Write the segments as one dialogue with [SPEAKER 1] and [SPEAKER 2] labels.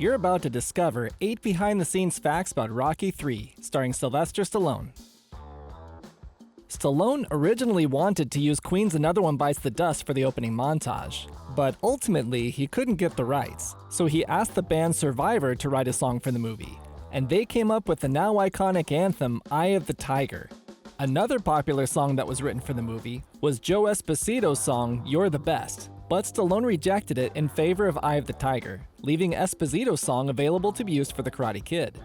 [SPEAKER 1] You're about to discover 8 behind-the-scenes facts about Rocky III, starring Sylvester Stallone. Stallone originally wanted to use Queen's Another One Bites the Dust for the opening montage, but ultimately he couldn't get the rights, so he asked the band Survivor to write a song for the movie, and they came up with the now iconic anthem Eye of the Tiger. Another popular song that was written for the movie was Joe Esposito's song You're the Best, but Stallone rejected it in favor of Eye of the Tiger, leaving Esposito's song available to be used for The Karate Kid.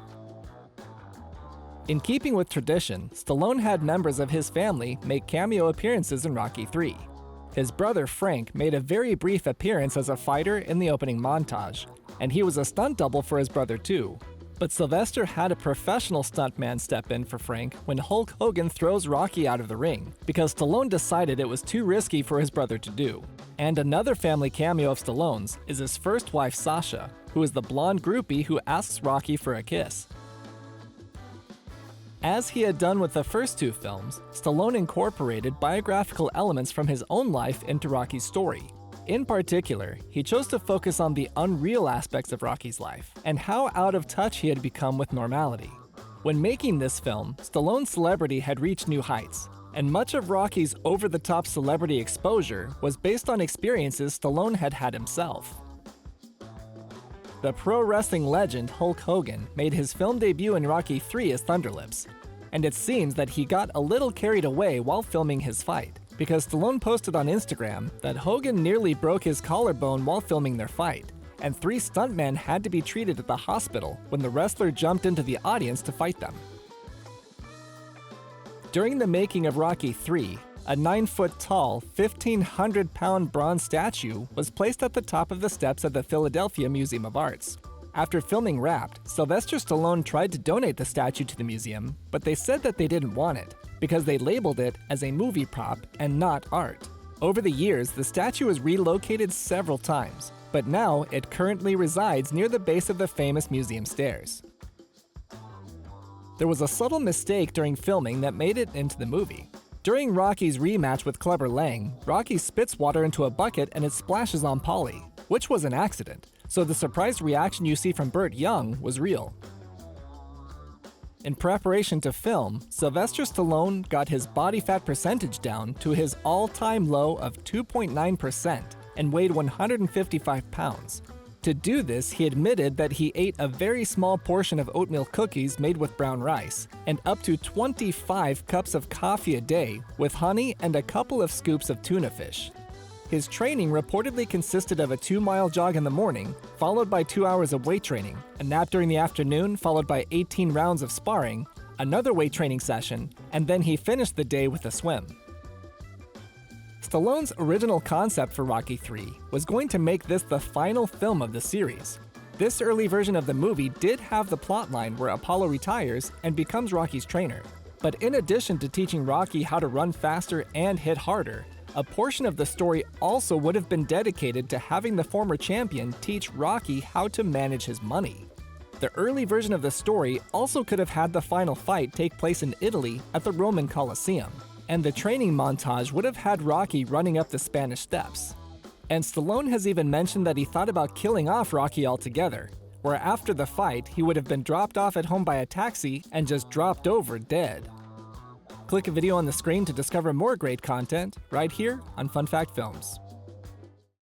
[SPEAKER 1] In keeping with tradition, Stallone had members of his family make cameo appearances in Rocky III. His brother Frank made a very brief appearance as a fighter in the opening montage, and he was a stunt double for his brother too. But Sylvester had a professional stuntman step in for Frank when Hulk Hogan throws Rocky out of the ring, because Stallone decided it was too risky for his brother to do. And another family cameo of Stallone's is his first wife Sasha, who is the blonde groupie who asks Rocky for a kiss. As he had done with the first two films, Stallone incorporated biographical elements from his own life into Rocky's story. In particular, he chose to focus on the unreal aspects of Rocky's life and how out of touch he had become with normality. When making this film, Stallone's celebrity had reached new heights, and much of Rocky's over-the-top celebrity exposure was based on experiences Stallone had had himself. The pro wrestling legend Hulk Hogan made his film debut in Rocky III as Thunderlips, and it seems that he got a little carried away while filming his fight, because Stallone posted on Instagram that Hogan nearly broke his collarbone while filming their fight, and 3 stuntmen had to be treated at the hospital when the wrestler jumped into the audience to fight them. During the making of Rocky III, a 9-foot-tall, 1,500-pound bronze statue was placed at the top of the steps of the Philadelphia Museum of Arts. After filming Wrapped, Sylvester Stallone tried to donate the statue to the museum, but they said that they didn't want it, because they labeled it as a movie prop and not art. Over the years, the statue was relocated several times, but now it currently resides near the base of the famous museum stairs. There was a subtle mistake during filming that made it into the movie. During Rocky's rematch with Clubber Lang, Rocky spits water into a bucket and it splashes on Polly, which was an accident, so the surprised reaction you see from Burt Young was real. In preparation to film, Sylvester Stallone got his body fat percentage down to his all-time low of 2.9% and weighed 155 pounds. To do this, he admitted that he ate a very small portion of oatmeal cookies made with brown rice, and up to 25 cups of coffee a day with honey and a couple of scoops of tuna fish. His training reportedly consisted of a 2-mile jog in the morning, followed by 2 hours of weight training, a nap during the afternoon followed by 18 rounds of sparring, another weight training session, and then he finished the day with a swim. Stallone's original concept for Rocky III was going to make this the final film of the series. This early version of the movie did have the plotline where Apollo retires and becomes Rocky's trainer. But in addition to teaching Rocky how to run faster and hit harder, a portion of the story also would have been dedicated to having the former champion teach Rocky how to manage his money. The early version of the story also could have had the final fight take place in Italy at the Roman Colosseum, and the training montage would have had Rocky running up the Spanish Steps. And Stallone has even mentioned that he thought about killing off Rocky altogether, where after the fight he would have been dropped off at home by a taxi and just dropped over dead. Click a video on the screen to discover more great content right here on Fun Fact Films.